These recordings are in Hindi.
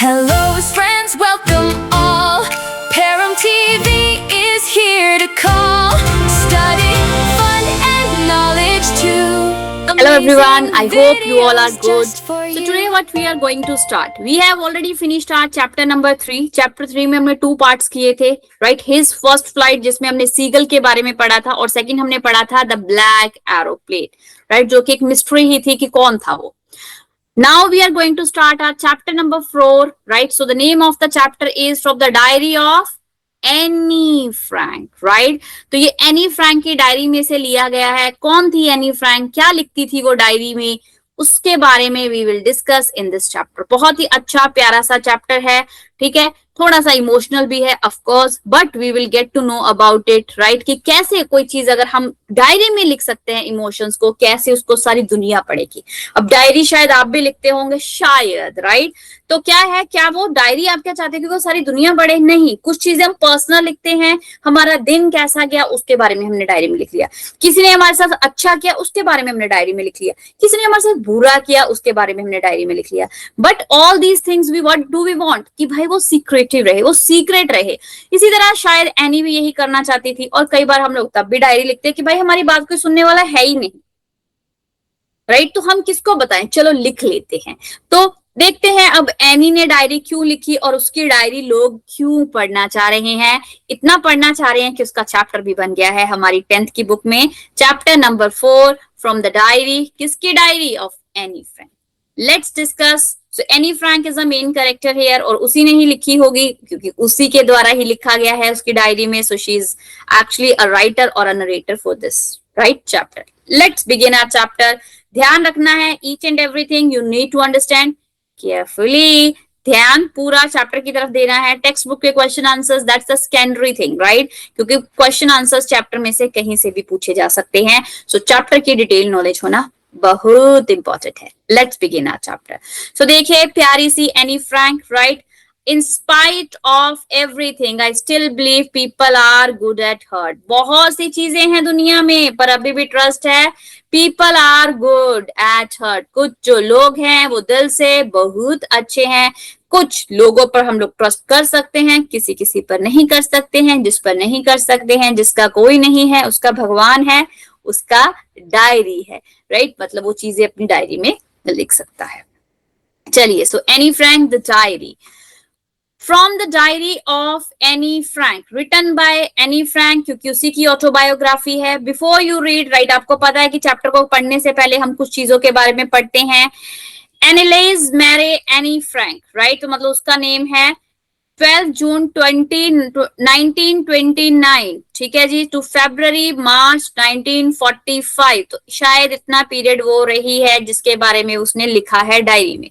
Hello friends, welcome all. Param TV is here to call. Study, fun and knowledge too. Hello everyone, I hope you all are good. So today what we are going to start. We have already finished our chapter number 3. Chapter 3 में हमने 2 parts किए थे, right? His first flight जिसमें हमने seagull के बारे में पढ़ा था और second हमने पढ़ा था the black aeroplane, right? जो कि एक mystery ही थी कि कौन था वो. Now we are going to start our chapter number 4, right? So the name of the chapter is from the diary of any Frank, right? तो ये एनी फ्रैंक की डायरी में से लिया गया है. कौन थी एनी फ्रैंक, क्या लिखती थी वो डायरी में, उसके बारे में we will discuss in this chapter. बहुत ही अच्छा प्यारा सा चैप्टर है, ठीक है? थोड़ा सा इमोशनल भी है of course, but we will get to know about it, right? कि कैसे कोई चीज अगर हम डायरी में लिख सकते हैं इमोशंस को, कैसे उसको सारी दुनिया पढ़ेगी. अब डायरी शायद आप भी लिखते होंगे, शायद, राइट? तो क्या है, क्या वो डायरी आप क्या चाहते हैं कि वो सारी दुनिया पढ़े? नहीं, कुछ चीजें हम पर्सनल लिखते हैं. हमारा दिन कैसा गया उसके बारे में हमने डायरी में लिख लिया. किसी ने हमारे साथ अच्छा किया उसके बारे में हमने डायरी में लिख लिया. किसी ने हमारे साथ बुरा किया उसके बारे में हमने डायरी में लिख लिया. But all these things we what do we want कि भाई वो सीक्रेटिव रहे, वो सीक्रेट रहे. इसी तरह शायद एनी भी यही करना चाहती थी. और कई बार हम लोग तब भी डायरी लिखते हैं कि भाई हमारी बात कोई सुनने वाला है ही नहीं, राइट? तो हम किसको बताएं, चलो लिख लेते हैं. तो देखते हैं अब एनी ने डायरी क्यों लिखी और उसकी डायरी लोग क्यों पढ़ना चाह रहे हैं. इतना पढ़ना चाह रहे हैं कि उसका चैप्टर भी बन गया है हमारी 10th की बुक में. Chapter number 4 from the diary. किसकी diary? Of Anne Frank. Let's discuss. So Anne Frank is the main character here, और उसी ने ही लिखी होगी क्योंकि उसी के द्वारा ही लिखा गया है उसकी डायरी में. So she is actually a writer और a narrator for this right chapter. Let's begin our chapter. ध्यान रखना है, each and everything you need to understand carefully. ध्यान पूरा चैप्टर की तरफ देना है. टेक्स्ट बुक के question answers, that's the secondary thing, right? क्योंकि क्वेश्चन आंसर्स चैप्टर में से कहीं से भी पूछे जा सकते हैं. सो चैप्टर की डिटेल नॉलेज होना बहुत इंपॉर्टेंट है. Let's begin our chapter. So देखिए प्यारी सी Anne Frank, right? In spite of everything, I still believe people are good at heart. बहुत सी चीजें हैं दुनिया में पर अभी भी ट्रस्ट है. People are good at heart. कुछ जो लोग हैं वो दिल से बहुत अच्छे हैं. कुछ लोगों पर हम लोग ट्रस्ट कर सकते हैं, किसी किसी पर नहीं कर सकते हैं. जिस पर नहीं कर सकते हैं, जिसका कोई नहीं है, उसका भगवान है, उसका डायरी है, राइट? मतलब वो चीजें अपनी डायरी में लिख सकता है. चलिए, सो Anne Frank the diary. From the diary of Annie Frank, written by Annie Frank, क्योंकि उसी की ऑटोबायोग्राफी है. Before you read, right? आपको पता है कि चैप्टर को पढ़ने से पहले हम कुछ चीजों के बारे में पढ़ते हैं. Anneliese Mary Annie Frank, right? तो मतलब उसका नेम है 12 जून 1929, ठीक है जी, टू February March 1945. तो शायद इतना पीरियड वो रही है जिसके बारे में उसने लिखा है डायरी में.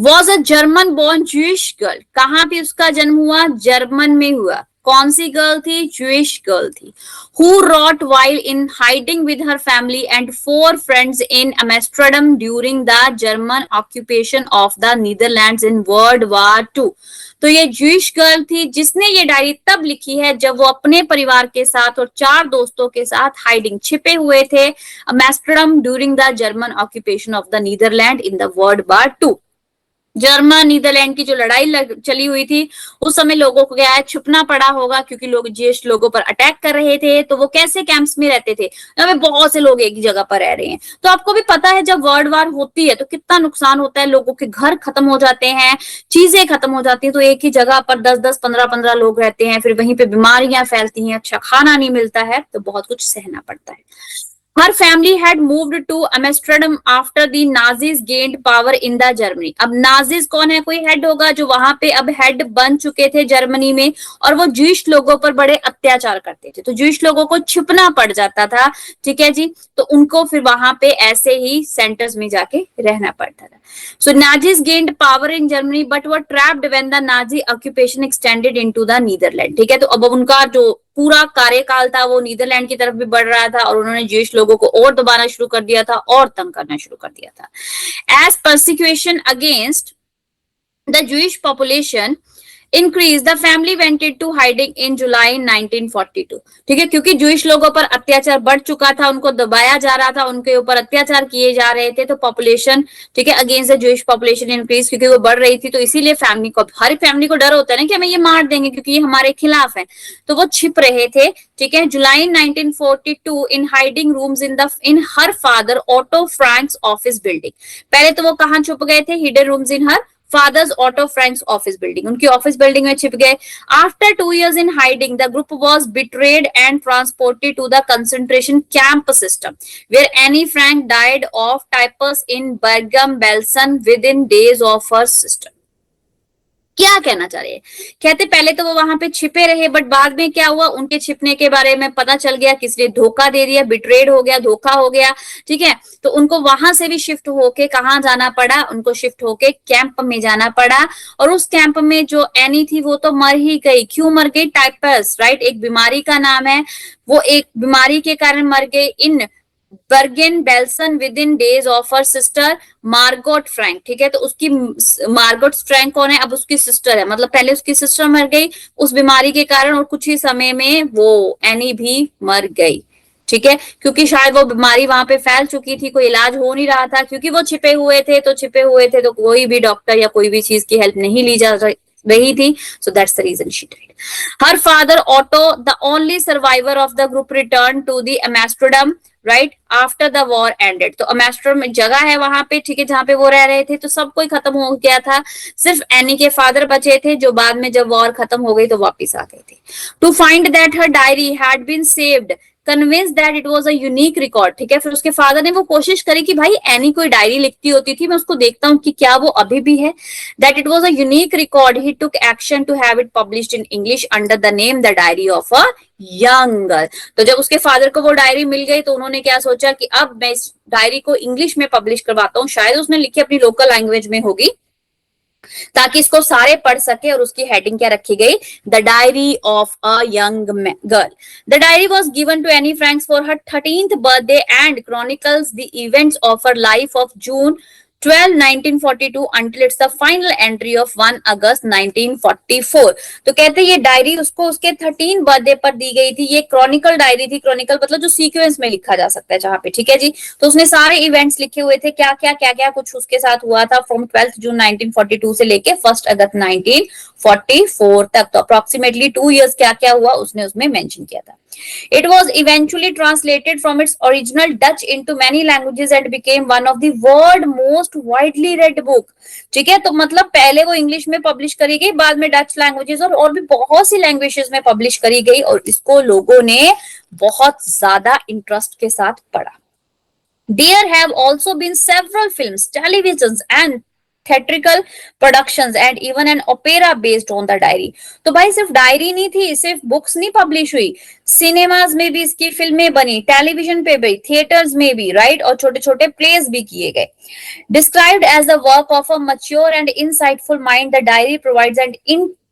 Was a German born Jewish girl. कहाँ पे उसका जन्म हुआ? जर्मन में हुआ. कौन सी गर्ल थी? Jewish girl थी. Who wrote while in hiding with her family and 4 friends in Amsterdam during the German occupation of the Netherlands in World War II. तो ये Jewish girl थी जिसने ये डायरी तब लिखी है जब वो अपने परिवार के साथ और 4 दोस्तों के साथ हाइडिंग छिपे हुए थे Amsterdam during the German occupation of the Netherlands in the World War II. German Netherlands की जो लड़ाई चली हुई थी उस समय लोगों को क्या है, छुपना पड़ा होगा क्योंकि लोग जेश लोगों पर अटैक कर रहे थे. तो वो कैसे कैंप्स में रहते थे, हमें बहुत से लोग एक ही जगह पर रह रहे हैं. तो आपको भी पता है जब वर्ल्ड वार होती है तो कितना नुकसान होता है, लोगों के घर खत्म हो जाते हैं, चीजें खत्म हो जाती है. तो एक ही जगह पर 10-10, 15-15 लोग रहते हैं, फिर वहीं पे बीमारियां फैलती हैं, अच्छा खाना नहीं मिलता है, तो बहुत कुछ सहना पड़ता है. Her family had moved to Amsterdam after the Nazis gained power in the Germany. अब नाजीज कौन है? कोई हेड होगा जो वहां पे अब हेड बन चुके थे जर्मनी में, और वो ज्यूइश लोगों पर बड़े अत्याचार करते थे. तो ज्यूइश लोगों को छुपना पड़ जाता था, ठीक है जी. तो उनको फिर वहां पे ऐसे ही सेंटर्स में जाके रहना पड़ता था. So Nazis gained power in Germany but were trapped when the Nazi occupation extended into the Netherlands. ठीक है, तो अब उनका जो पूरा कार्यकाल था वो नीदरलैंड की तरफ भी बढ़ रहा था और उन्होंने ज्यूइश लोगों को और दबाना शुरू कर दिया था और तंग करना शुरू कर दिया था. As persecution against the Jewish population increase the family wanted to hiding in July 1942। ठीक है, क्योंकि जूइश लोगों पर अत्याचार बढ़ चुका था, उनको दबाया जा रहा था, उनके ऊपर अत्याचार किए जा रहे थे, तो पॉपुलेशन, ठीक है, against the Jewish population increase, क्योंकि वो बढ़ रही थी, तो इसीलिए फैमिली को, हर फैमिली को डर होता है ना कि हमें ये मार देंगे क्योंकि ये हमारे खिलाफ है, तो वो छिप रहे थे। ठीक है, July 1942 in hiding rooms in her father Otto Frank's office building. पहले तो वो कहाँ छुप गए थे? Hidden rooms in her father's Otto Frank's office building, उनकी ऑफिस बिल्डिंग में छिप गए। After 2 years in hiding the group was betrayed and transported to the concentration camp system where Anne Frank died of typhus in Bergen Belsen within days of her sister. क्या कहना चाह रहे हैं? कहते पहले तो वो वहां पे छिपे रहे, बट बाद में क्या हुआ, उनके छिपने के बारे में पता चल गया, किसी ने धोखा दे दिया, बिट्रेड हो गया, धोखा हो गया। ठीक है, तो उनको वहां से भी शिफ्ट होके कहाँ जाना पड़ा? उनको शिफ्ट होके कैंप में जाना पड़ा। और उस कैंप में जो एनी थी वो तो मर ही गई। क्यों मर गई? टाइपस, राइट, एक बीमारी का नाम है, वो एक बीमारी के कारण मर गई in Bergen Belsen within days of her sister Margot Frank. ठीक है, तो उसकी मार्गोट फ्रैंक कौन है? अब उसकी सिस्टर है, मतलब पहले उसकी सिस्टर मर गई उस बीमारी के कारण, और कुछ ही समय में वो एनी भी मर गई। ठीक है, क्योंकि शायद वो बीमारी वहां पे फैल चुकी थी, कोई इलाज हो नहीं रहा था, क्योंकि वो छिपे हुए थे, तो छिपे हुए थे तो कोई भी डॉक्टर या कोई भी चीज की हेल्प नहीं ली जा रही थी, so that's the reason she died. Her father Otto the only survivor of the group return to the Amsterdam right after the war ended. तो अमेस्टर में जगह है वहां पे, ठीक है, जहां पे वो रह रहे थे, तो सब कोई खत्म हो गया था, सिर्फ एनी के फादर बचे थे, जो बाद में जब वॉर खत्म हो गई तो वापिस आ गए थे। To find that her diary had been saved, convince that it was a unique record. ठीक है, फिर उसके फादर ने वो कोशिश करी कि भाई एनी कोई डायरी लिखती होती थी, मैं उसको देखता हूँ कि क्या वो अभी भी है। That it was a unique record, he took action to have it published in English under the name the diary of a young girl. तो जब उसके फादर को वो डायरी मिल गई तो उन्होंने क्या सोचा कि अब मैं इस डायरी को इंग्लिश में पब्लिश करवाता हूँ, शायद उसने लिखी अपनी लोकल लैंग्वेज में होगी, ताकि इसको सारे पढ़ सके। और उसकी हेडिंग क्या रखी गई? The diary of a young girl. The diary was given to Anne Frank's for her 13th birthday and chronicles the events of her life of June 12 1942 until it's the final entry of 1 August 1944। तो कहते ये डायरी उसको उसके 13 बर्थडे पर दी गई थी। ये क्रॉनिकल डायरी थी, क्रॉनिकल मतलब जो सीक्वेंस में लिखा जा सकता है जहां पे, ठीक है जी। तो उसने सारे इवेंट्स लिखे हुए थे, क्या क्या क्या क्या कुछ उसके साथ हुआ था फ्रॉम 12 जून 1942 से लेके 1 अगस्त 1944 तक। तो अप्रोक्सीमेटली 2 years क्या क्या हुआ उसने उसमें मेंशन किया था। It was eventually translated from its original Dutch into many languages and became one of the world most widely read book। ठीक है, तो मतलब पहले वो इंग्लिश में पब्लिश करी गई, बाद में डच लैंग्वेजेस और भी बहुत सी लैंग्वेजेस में पब्लिश करी गई, और इसको लोगों ने बहुत ज्यादा इंटरेस्ट के साथ पढ़ा। There have also been several films, televisions and theatrical productions and even an opera based on the diary। तो भाई सिर्फ डायरी नहीं थी, सिर्फ बुक्स नहीं पब्लिश हुई, सिनेमाज में भी इसकी फिल्में बनी, टेलीविजन पे भी, थिएटर्स में भी, राइट, और छोटे छोटे प्लेस भी किए गए। Described as the work of a mature and insightful mind, the diary provides an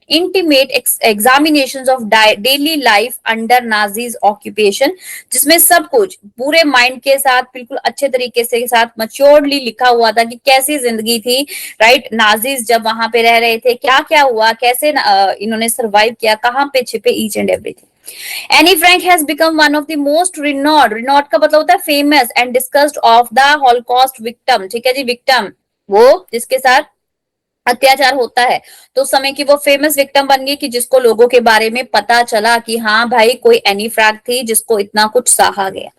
intimate examinations of daily life under Nazis occupation, जिसमें सब कुछ पूरे माइंड के साथ बिल्कुल अच्छे तरीके से साथ मैच्योर्डली लिखा हुआ था कि कैसी जिंदगी थी, राइट, नाजीज जब वहां पे रह रहे थे, क्या क्या हुआ, कैसे इन्होंने सर्वाइव किया, कहाँ पे छिपे, each and everything. Annie Frank has become one of the most renowned का मतलब होता है famous and discussed of the Holocaust victim. ठीक है जी, विक्टिम वो जिसके साथ अत्याचार होता है, तो उस समय की वो फेमस विक्टिम बन गई कि जिसको लोगों के बारे में पता चला कि हाँ भाई कोई एनी फ्रैंक थी जिसको इतना कुछ सहा गया।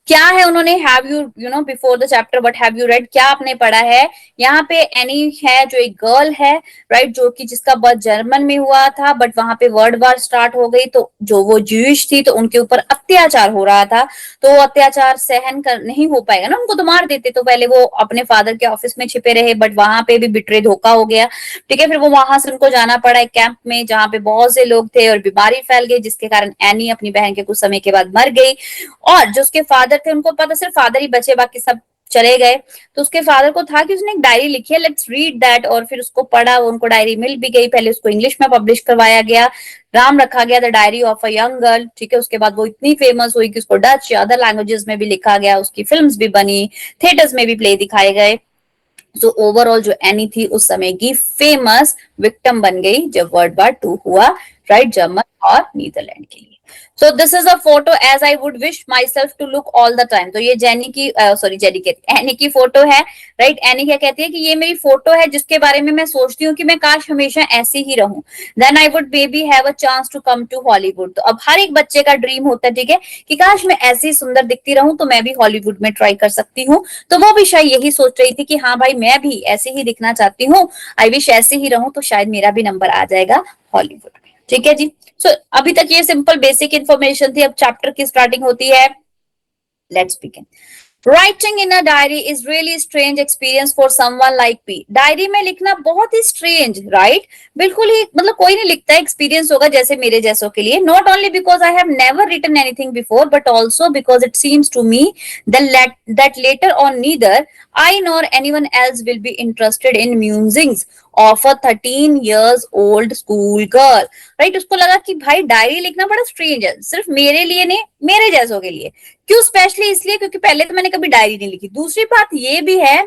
क्या है उन्होंने have you know before the chapter what have you read, क्या आपने पढ़ा है? यहाँ पे एनी है जो एक गर्ल है, राइट, जो कि जिसका बर्थ जर्मन में हुआ था, बट वहां पे वर्ल्ड वार स्टार्ट हो गई, तो जो वो ज्यूइश थी तो उनके ऊपर अत्याचार हो रहा था, तो वो अत्याचार सहन कर नहीं हो पाएगा ना, उनको तो मार देते। तो पहले वो अपने फादर के ऑफिस में छिपे रहे, बट वहां पे भी बिट्रे धोखा हो गया। ठीक है, फिर वो वहां से उनको जाना पड़ा एक कैंप में जहां पे बहुत से लोग थे और बीमारी फैल गई, जिसके कारण एनी अपनी बहन के कुछ समय के बाद मर गई। और जो उसके फादर थे उनको पता सिर्फ फादर ही बचे, बाकी सब चले गए। तो उसके फादर को था कि उसने एक डायरी लिखी है, लेट्स रीड दैट, और फिर उसको पढ़ा, उनको डायरी मिल भी गई। पहले उसको इंग्लिश में पब्लिश करवाया गया, नाम रखा गया the diary of a young girl. ठीक है, उसके बाद वो इतनी फेमस हुई कि उसको डच या अदर लैंग्वेजेस में भी लिखा गया, उसकी फिल्म्स भी बनी, थिएटर्स में भी प्ले दिखाए गए। सो ओवरऑल जो एनी थी उस समय की फेमस विक्टिम बन गई जब वर्ल्ड वॉर 2 हुआ, राइट, जर्मन और नीदरलैंड के लिए। So this is a photo as I would wish myself to look all the time. तो ये जेनी की सॉरी जेनी के एनी की फोटो है, राइट। एनी क्या कहती है कि ये मेरी फोटो है जिसके बारे में मैं सोचती हूँ कि मैं काश हमेशा ऐसे ही रहूं, then I would maybe have a chance to come to Hollywood. तो अब हर एक बच्चे का ड्रीम होता है, ठीक है, कि काश मैं ऐसे ही सुंदर दिखती रहूं तो मैं भी हॉलीवुड में ट्राई कर सकती हूँ। तो वो भी शायद यही सोच रही थी कि हाँ भाई मैं भी ऐसे ही दिखना चाहती हूँ, आई विश ऐसे ही रहूं तो शायद मेरा भी नंबर आ जाएगा हॉलीवुड में। ठीक है जी। सो अभी तक ये सिंपल बेसिक इंफॉर्मेशन थी। अब चैप्टर की स्टार्टिंग होती है, let's begin. Writing in a diary is really strange experience for someone like me. Diary में लिखना बहुत ही स्ट्रेंज, राइट, बिल्कुल ही मतलब कोई नहीं लिखता, एक्सपीरियंस होगा जैसे मेरे जैसों के लिए। Not only because I have never written anything before but also because it seems to me that later on neither I nor anyone else will be interested in musings of a 13 years old school girl, right. उसको लगा कि भाई डायरी लिखना बड़ा स्ट्रेंज है, सिर्फ मेरे लिए नहीं, मेरे जैसों के लिए। क्यों स्पेशली? इसलिए क्योंकि पहले तो मैंने कभी डायरी नहीं लिखी। दूसरी बात ये भी है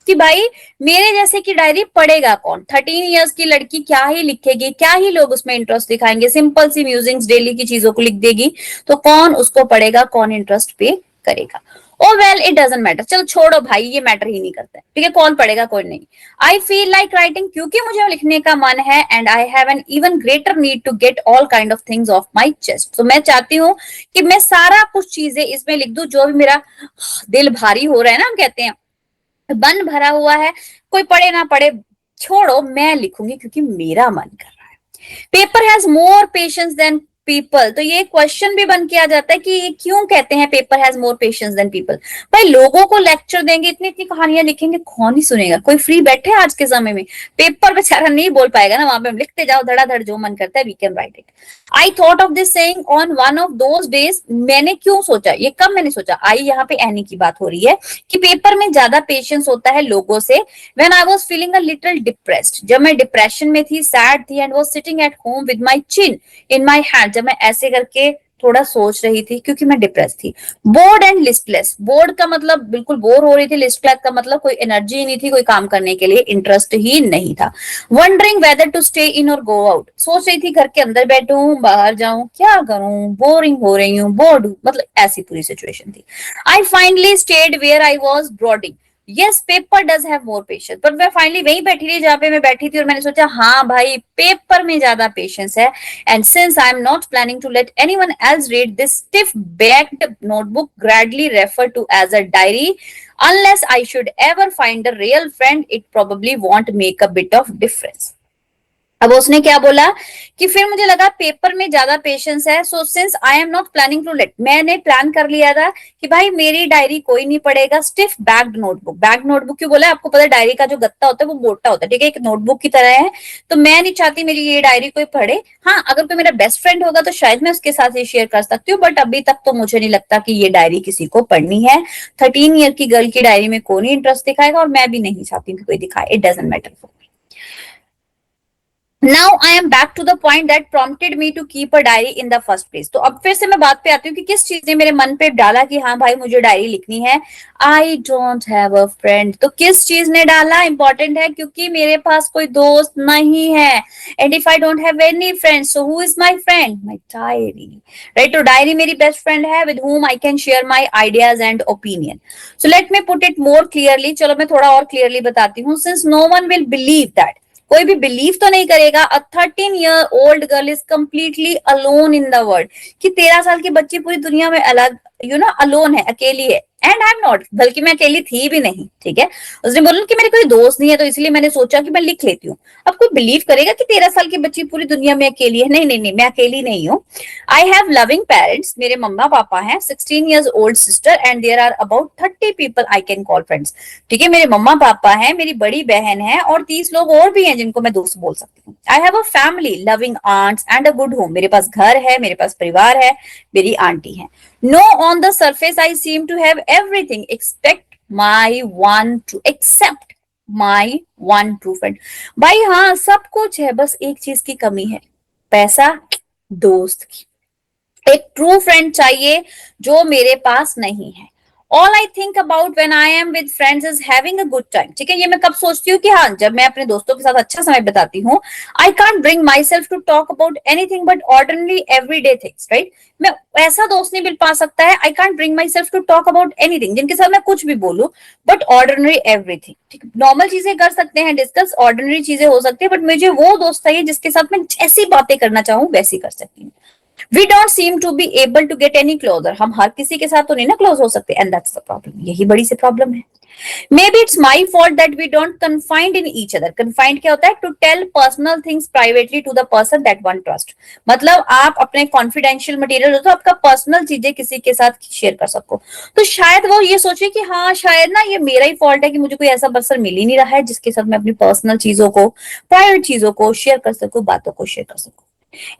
कि भाई मेरे जैसे की डायरी पढ़ेगा कौन? 13 इयर्स की लड़की क्या ही लिखेगी, क्या ही लोग उसमें इंटरेस्ट दिखाएंगे? सिंपल सी म्यूजिंग्स डेली की चीजों को लिख देगी, तो कौन उसको पढ़ेगा, कौन इंटरेस्ट पे करेगा? ओ वेल इट डजंट मैटर, चलो छोड़ो भाई, ये मैटर ही नहीं करता है, ठीक है, कौन पढ़ेगा कोई नहीं। आई फील लाइक राइटिंग क्योंकि मुझे लिखने का मन है, and I have an even greater need to get all kind of things off my chest. तो मैं चाहती हूँ कि मैं सारा कुछ चीजें इसमें लिख दूं जो भी मेरा दिल भारी हो रहा है ना, हम कहते हैं मन भरा हुआ है, कोई पढ़े ना पढ़े छोड़ो, मैं लिखूंगी क्योंकि मेरा मन कर रहा है। Paper has more patience than people. तो ये क्वेश्चन भी बन के आ जाता है कि ये क्यों कहते हैं paper has more patience than people. भाई लोगों को लेक्चर देंगे, इतनी इतनी कहानियां लिखेंगे, कौन ही सुनेगा? कोई फ्री बैठे आज के समय में? पेपर बेचारा नहीं बोल पाएगा ना, वहां पे हम लिखते जाओ धड़ाधड़, जो मन करता है we can write it. I thought of this saying on one of those days. मैंने क्यों सोचा ये, कब मैंने सोचा? आई यहाँ पे एनी की बात हो रही है कि पेपर में ज्यादा पेशेंस होता है लोगों से। When I was feeling a little depressed, जब मैं डिप्रेशन में थी, सैड थी, and was sitting at home with my chin in my hand, जब मैं ऐसे करके थोड़ा सोच रही थी क्योंकि मैं डिप्रेस थी। बोर्ड एंड लिस्टलेस, बोर्ड का मतलब बिल्कुल बोर हो रही थी, लिस्टलेस का मतलब कोई एनर्जी नहीं थी कोई काम करने के लिए, इंटरेस्ट ही नहीं था। Wondering whether to stay in और गो आउट, सोच रही थी घर के अंदर बैठूं बाहर जाऊं, क्या करूं, बोरिंग हो रही हूँ, बोर्ड हूं, मतलब ऐसी पूरी सिचुएशन थी। I finally stayed where I was brooding. Yes paper does have more patience, but मैं फाइनली वहीं बैठी रही जहां पे मैं बैठी थी, और मैंने सोचा हाँ भाई पेपर में ज्यादा पेशेंस है। And since I am not planning to let anyone else read this stiff backed notebook grandly refer to as a diary, unless I should ever find a real friend, it probably won't make a bit of difference. अब उसने क्या बोला कि फिर मुझे लगा पेपर में ज्यादा पेशेंस है, so since I am not planning to let, मैंने प्लान कर लिया था कि भाई मेरी डायरी कोई नहीं पढ़ेगा। Stiff bagged notebook, bag notebook क्यों बोला? आपको पता है डायरी का जो गत्ता होता है वो मोटा होता है, ठीक है, एक नोटबुक की तरह है। तो मैं नहीं चाहती मेरी ये डायरी कोई पढ़े। हाँ अगर कोई मेरा बेस्ट फ्रेंड होगा तो शायद मैं उसके साथ ये शेयर कर सकती हूँ, बट अभी तक तो मुझे नहीं लगता कि ये डायरी किसी को पढ़नी है। 13 ईयर की गर्ल की डायरी में कौन ही इंटरेस्ट दिखाएगा, और मैं भी नहीं चाहती हूँ कि कोई दिखाए, it doesn't matter for. Now I am back to the point that prompted me to keep a diary in the first place. तो अब फिर से मैं बात पे आती हूँ कि किस चीज ने मेरे मन पे डाला कि हाँ भाई मुझे डायरी लिखनी है। I don't have a friend, तो किस चीज ने डाला इंपॉर्टेंट है, क्योंकि मेरे पास कोई दोस्त नहीं है। And if I don't have any friends, so who is my friend? My diary, right? तो डायरी मेरी बेस्ट फ्रेंड है with whom I can share my ideas and opinion. So let me put it more clearly. चलो मैं थोड़ा और क्लियरली बताती हूँ। Since no one will believe that, कोई भी बिलीव तो नहीं करेगा अ 13 year old girl is completely alone in the world, कि 13 साल की बच्ची पूरी दुनिया में अलग अलोन है, अकेली है। एंड आई एम नॉट, बल्कि मैं अकेली थी भी नहीं, ठीक है। उसने बोला कि मेरे कोई दोस्त नहीं है तो इसलिए मैंने सोचा कि मैं लिख लेती हूँ। अब कोई बिलीव करेगा कि 13 साल की बच्ची पूरी दुनिया में अकेली है? नहीं नहीं नहीं, मैं अकेली नहीं हूँ। आई हैव लविंग पेरेंट्स, मेरे मम्मा पापा हैं, 16 years old sister, and there are about 30 people I can call friends, ठीक है। मेरे मम्मा पापा हैं, मेरी बड़ी बहन है, और 30 लोग और भी हैं जिनको मैं दोस्त बोल सकती हूँ। I have a family, loving aunts and a good home, मेरे पास घर है, मेरे पास परिवार है, मेरी आंटी है। No on the surface I seem to have everything except my one true friend. भाई हाँ सब कुछ है, बस एक चीज की कमी है, पैसा, दोस्त की। एक ट्रू फ्रेंड चाहिए जो मेरे पास नहीं है। All I think about when I am with friends is having a good time. ठीक है, ये मैं कब सोचती हूँ कि हाँ, जब मैं अपने दोस्तों के साथ अच्छा समय बिताती हूँ। I can't bring myself to talk about anything but ordinary everyday things, right. मैं ऐसा दोस्त नहीं मिल पा सकता है, I can't bring myself to talk about anything, जिनके साथ मैं कुछ भी बोलूं, बट ऑर्डिनरी एवरीथिंग। ठीक, नॉर्मल चीजें कर सकते हैं डिस्कस, ऑर्डिनरी चीजें हो सकती है, बट मुझे वो दोस्त चाहिए जिसके साथ मैं जैसी बातें करना चाहूँ वैसी कर सकती हूँ। We don't seem to be able to get any closer, हम हर किसी के साथ तो नहीं ना क्लोज हो सकते, एंड दैट्स द प्रॉब्लम, यही बड़ी सी प्रॉब्लम है। Maybe it's my fault that we don't confined in each other. Confined क्या होता है? To tell personal things privately to the person that one trust. मतलब आप अपने कॉन्फिडेंशियल मटेरियल हो तो आपका पर्सनल चीजें किसी के साथ शेयर कर सको। तो शायद वो ये सोचे कि हाँ, शायद ना ये मेरा ही फॉल्ट है कि मुझे कोई ऐसा पर्सन मिल ही नहीं रहा है जिसके साथ मैं अपनी पर्सनल चीजों को, प्राइवेट चीजों को शेयर कर सकूं, बातों को शेयर कर सकूं।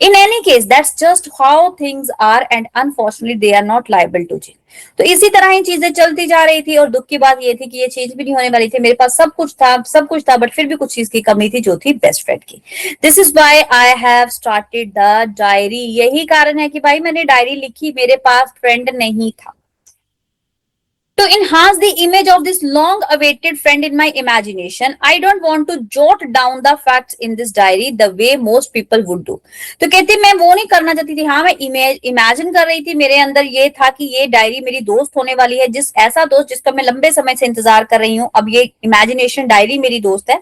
In any case, that's just how things are, and unfortunately, they are not liable to change. तो इसी तरह ही चीजें चलती जा रही थी, और दुख की बात ये थी कि ये चेंज भी नहीं होने वाली थी। मेरे पास सब कुछ था, बट फिर भी कुछ चीज की कमी थी, जो थी बेस्ट फ्रेंड की। This is why I have started the diary. यही कारण है कि भाई मैंने डायरी लिखी, मेरे पास फ्रेंड नहीं था। To enhance the image of this long awaited friend in my imagination, I don't want to jot down the facts in this diary the way most people would do. तो कहती मैं वो नहीं करना चाहती थी। हाँ, मैं इमेजिन कर रही थी, मेरे अंदर ये था कि ये डायरी मेरी दोस्त होने वाली है, ऐसा दोस्त जिसका मैं लंबे समय से इंतजार कर रही हूँ। अब ये इमेजिनेशन डायरी मेरी दोस्त है,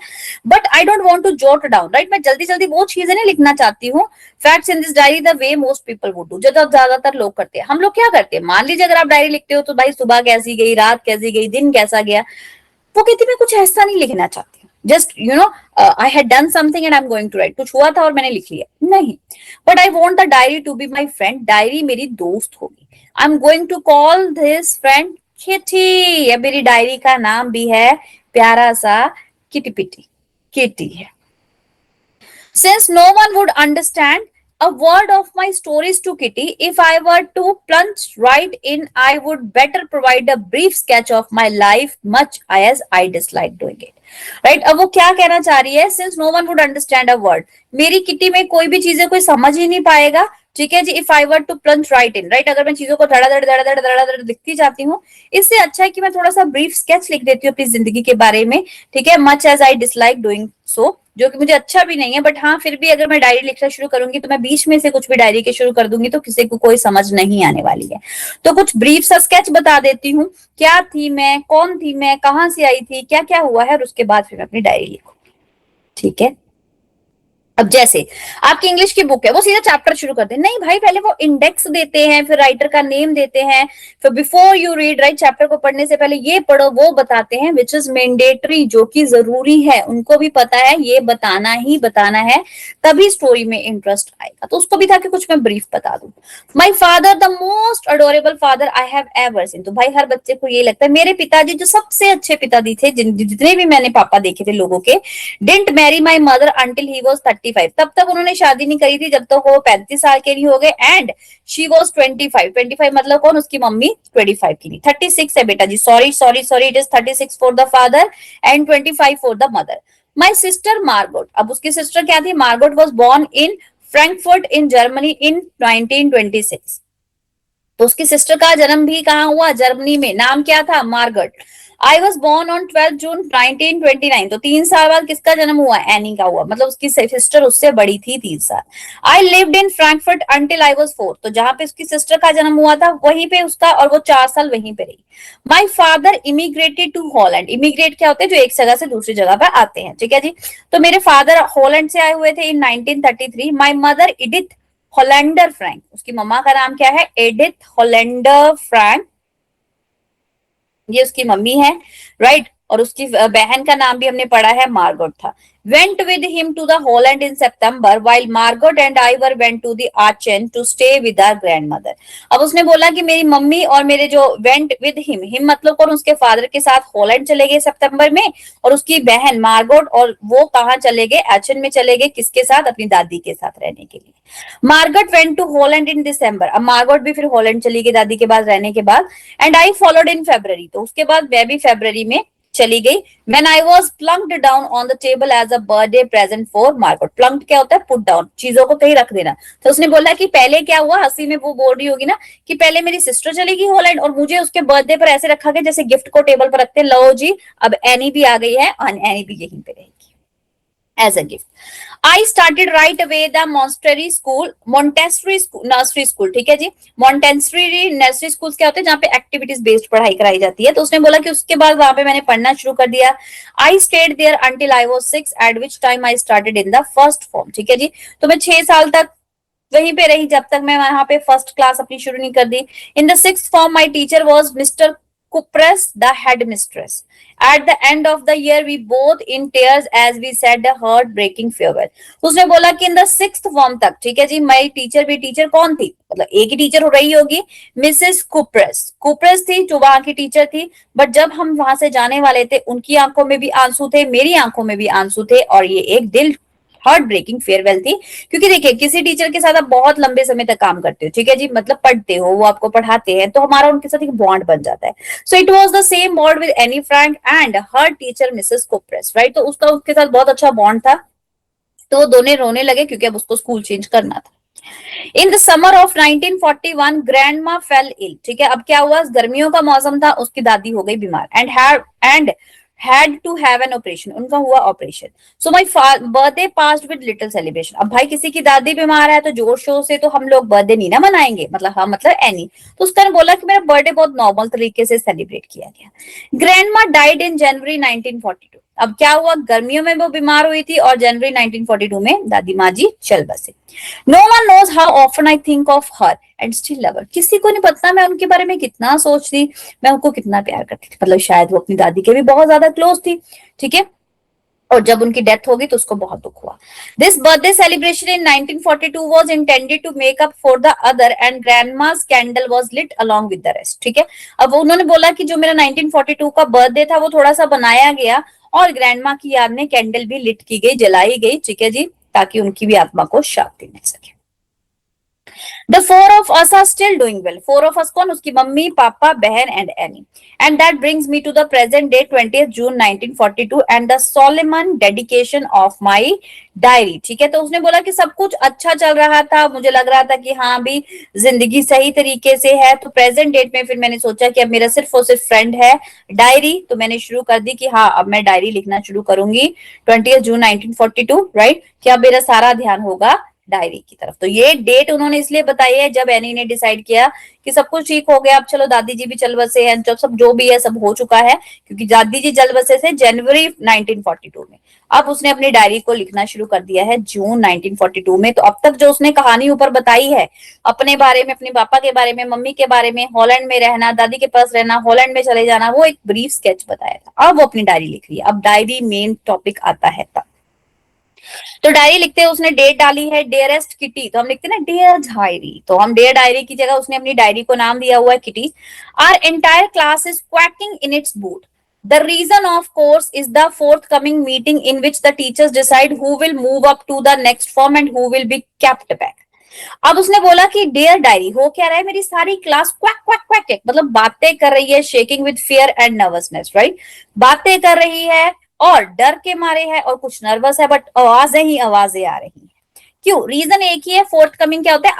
but I don't want to jot down, right. मैं जल्दी जल्दी वो चीजें नहीं लिखना चाहती हूँ, facts in this diary the way most people would do, जो ज्यादातर लोग करते हैं। हम लोग क्या करते हैं? मान लीजिए अगर आप डायरी लिखते हो तो भाई सुबह कैसी गई, रात कैसी गई, दिन कैसा गया। वो कहती मैं कुछ ऐसा नहीं लिखना चाहती, just I had done something and I am going to write. कुछ हुआ था और मैंने लिख लिया, नहीं। But I want the diary to be my friend. Diary मेरी दोस्त होगी। I am going to call this friend Kitty. अब मेरी डायरी का नाम भी है प्यारा सा किटी पिटी, किटी है। Since no one would understand a word of my stories to Kitty, if I were to plunge right in, I would better provide a brief sketch of my life, much as I dislike doing it. Right? अब वो क्या कहना चाह रही है? Since no one would understand a word, मेरी किटी में कोई भी चीजें कोई समझ ही नहीं पाएगा। ठीक है जी, if I were to plunge right in, right, अगर मैं चीजों को धड़ाधड़ लिखती जाती हूँ, इससे अच्छा है कि मैं थोड़ा सा ब्रीफ स्केच लिख देती हूँ अपनी जिंदगी के बारे में। ठीक है, much as I dislike doing so, जो कि मुझे अच्छा भी नहीं है, बट हाँ फिर भी अगर मैं डायरी लिखना शुरू करूंगी तो मैं बीच में से कुछ भी डायरी के शुरू कर दूंगी तो किसी को कोई समझ नहीं आने वाली है। तो कुछ ब्रीफ सा स्केच बता देती हूँ, क्या थी मैं, कौन थी मैं, कहाँ से आई थी, क्या क्या हुआ है, और उसके बाद फिर मैं अपनी डायरी लिखूंगी। ठीक है। अब जैसे आपकी इंग्लिश की बुक है, वो सीधा चैप्टर शुरू करते हैं। नहीं भाई, पहले वो इंडेक्स देते हैं, फिर राइटर का नेम देते हैं, फिर before you read, right, chapter को पढ़ने से पहले ये पढ़ो, वो बताते हैं, विच इज मैंडेटरी, जो कि जरूरी है। उनको भी पता है ये बताना ही बताना है, तभी स्टोरी में इंटरेस्ट आएगा। तो उसको भी था कि कुछ मैं ब्रीफ बता दूं। My father the most adorable father I have ever seen. तो भाई हर बच्चे को ये लगता है मेरे पिताजी जो सबसे अच्छे पिताजी थे, जितने भी मैंने पापा देखे थे लोगों के, didn't marry my mother until he was 35। तब तक उन्होंने शादी नहीं करी थी जब तक वो 35 साल के नहीं हो गए, एंड शी वाज 25 मतलब कौन? उसकी मम्मी 25 की नहीं, 36 है बेटा जी, sorry sorry sorry, it is 36 for the father and 25 for the mother. My sister Margot, अब उसकी सिस्टर क्या थी? Margot was born in Frankfurt in Germany in 1926। तो उसकी सिस्टर का जन्म भी कहाँ हुआ? जर्मनी में। नाम क्या था? Margot. I was born on 12 June 1929। तो 3 साल बाद किसका जन्म हुआ? एनी का हुआ, मतलब उसकी सिस्टर उससे बड़ी थी 3 साल। I lived in Frankfurt until I was 4। तो जहां पे उसकी सिस्टर का जन्म हुआ था वहीं पे उसका, और वो 4 साल वहीं पे रही। My father immigrated to Holland. Immigrate क्या होते हैं? जो एक जगह से दूसरी जगह पर आते हैं। ठीक है जी। तो मेरे फादर हॉलैंड से आए हुए थे इन 1933। माई मदर एडिथ होलेंडर फ्रैंक, उसकी मम्मा का नाम क्या है? एडिथ होलेंडर फ्रैंक, ये उसकी मम्मी है, राइट। और उसकी बहन का नाम भी हमने पढ़ा है, मार्गोट था। went with him to the Holland in September while Margot and I were went to the Aachen to stay with our grandmother। अब उसने बोला कि मेरी मम्मी और मेरे जो went with him, हिम मतलब कौन? उसके फादर के साथ हॉलैंड चले गए सितंबर में, और उसकी बहन मार्गोट और वो कहाँ चले गए? एचन में चले गए। किसके साथ? अपनी दादी के साथ रहने के लिए। मार्गोट वेंट टू हॉलैंड इन दिसंबर। अब मार्गोट भी फिर हॉलैंड चली गई दादी के पास रहने के बाद। And I followed in February. तो उसके बाद मैं भी फेब्रुअरी में चली गई। When I was plunked down on the table as a birthday present for Margot. Plunked क्या होता है? Put down, चीजों को कहीं रख देना। तो उसने बोला कि पहले क्या हुआ, हंसी में वो बोल रही होगी ना कि पहले मेरी सिस्टर चली गई हॉलैंड और मुझे उसके बर्थडे पर ऐसे रखा गया जैसे गिफ्ट को टेबल पर रखते। लो जी, अब एनी भी आ गई है और एनी भी यहीं पे रहेगी as a gift. I started right away the Montessori school, nursery school, ठीक है जी। Montessori nursery schools क्या होते हैं? जहाँ पे एक्टिविटीज बेस्ड पढ़ाई कराई जाती है। तो उसने बोला कि उसके बाद वहां पे मैंने पढ़ना शुरू कर दिया। I stayed there until I was 6, at which time I started in the first form, ठीक है जी। तो मैं 6 साल तक वहीं पे रही जब तक मैं वहां पे फर्स्ट क्लास अपनी शुरू नहीं कर दी। In the 6th form my teacher was Mr. Kupras, the headmistress. At the end of the year, we both in tears as we said a heartbreaking farewell. उसने बोला कि इन द 6th फॉर्म तक, ठीक है जी, मेरी टीचर भी टीचर कौन थी? मतलब एक ही टीचर हो रही होगी, मिसेस कुप्रस। कुप्रस थी जो वहां की टीचर थी। बट जब हम वहां से जाने वाले थे, उनकी आंखों में भी आंसू थे, मेरी आंखों में भी आंसू थे और ये एक दिल हार्ट ब्रेकिंग फेयरवेल थी। क्योंकि देखिए, किसी टीचर के साथ आप बहुत लंबे समय तक काम करते हो, ठीक है जी, मतलब पढ़ते हो, वो आपको पढ़ाते हैं, तो हमारा उनके साथ एक बॉन्ड बन जाता है। So it was the same bond with Anne Frank and her teacher Mrs Kuperus, right. तो उसका उसके साथ बहुत अच्छा बॉन्ड था। तो वो दोनों रोने लगे क्योंकि अब उसको स्कूल चेंज करना था। In the summer of 1941 grandma fell ill, ठीक है। अब क्या हुआ, गर्मियों का मौसम था, उसकी दादी हो गई बीमार and had to have an operation, उनका हुआ operation. So my birthday passed with little celebration. अब भाई किसी की दादी बीमार है तो जोर शोर से तो हम लोग बर्थडे नहीं ना मनाएंगे, मतलब हाँ, मतलब एनी। तो उसका बोला कि मेरा बर्थडे बहुत नॉर्मल तरीके से सेलिब्रेट किया गया। ग्रैंडमा डाइड इन जनवरी 1942। अब क्या हुआ, गर्मियों में वो बीमार हुई थी और जनवरी 1942 में दादी माँ जी चल बसे। No one knows how often I think of her and still love her. किसी को नहीं पता मैं उनके बारे में कितना सोचती, मैं उनको कितना प्यार करती थी। मतलब शायद वो अपनी दादी के भी बहुत ज्यादा क्लोज थी, ठीक है। और जब उनकी डेथ होगी तो उसको बहुत दुख हुआ। This birthday celebration in 1942 was intended to make up for the other and grandma's candle was lit along with the rest, ठीक है। अब उन्होंने बोला कि जो मेरा 1942 का बर्थडे था वो थोड़ा सा बनाया गया और ग्रैंडमा की याद में कैंडल भी लिट की गई, जलाई गई, ठीक है जी, ताकि उनकी भी आत्मा को शांति मिल सके। The four of us are still doing well. Four of us कौन? उसकी मम्मी, पापा, बहन and Annie. And that brings me to the present day, 20th June 1942 and the solemn dedication of my diary. ठीक है, तो उसने बोला कि सब कुछ अच्छा चल रहा था, मुझे लग रहा था कि हाँ भी जिंदगी सही तरीके से है। तो प्रेजेंट डेट में फिर मैंने सोचा कि अब मेरा सिर्फ और सिर्फ फ्रेंड है डायरी। तो मैंने शुरू कर दी कि हाँ, अब मैं डायरी लिखना शुरू करूंगी 20th जून 1942, राइट। कि अब मेरा सारा ध्यान होगा डायरी की तरफ। तो ये डेट उन्होंने इसलिए बताई है जब एनी ने डिसाइड किया कि सब कुछ ठीक हो गया, अब चलो दादी जी भी चल बसे हैं, जब सब जो भी है सब हो चुका है। क्योंकि दादी जी चल बसे थे जनवरी 1942 में, अब उसने अपनी डायरी को लिखना शुरू कर दिया है जून 1942 में। तो अब तक जो उसने कहानी ऊपर बताई है अपने बारे में, अपने पापा के बारे में, मम्मी के बारे में, हॉलैंड में रहना, दादी के पास रहना, हॉलैंड में चले जाना, वो एक ब्रीफ स्केच बताया था। अब वो अपनी डायरी लिख रही है। अब डायरी मेन टॉपिक आता है तब। तो डायरी लिखते हैं, उसने डेट डाली है डियरेस्ट किटी। तो हम लिखते हैं ना डियर डायरी, तो हम डियर डायरी की जगह उसने अपनी डायरी को नाम दिया हुआ है Kitty. Our entire class is quaking in its boot. The reason, of course, is the forthcoming meeting in which the teachers decide who will move up to the next form and who will be kept back. अब उसने बोला कि डियर डायरी, हो क्या रहा है, मेरी सारी क्लास क्वैक क्वैक क्वैक मतलब बातें कर रही है, shaking with fear and nervousness, right. बातें कर रही है और डर के मारे है और कुछ नर्वस है, बट आवाजें ही आवाजें आ रही है। क्यों? रीजन एक ही है, फोर्थ कमिंग क्या होता है,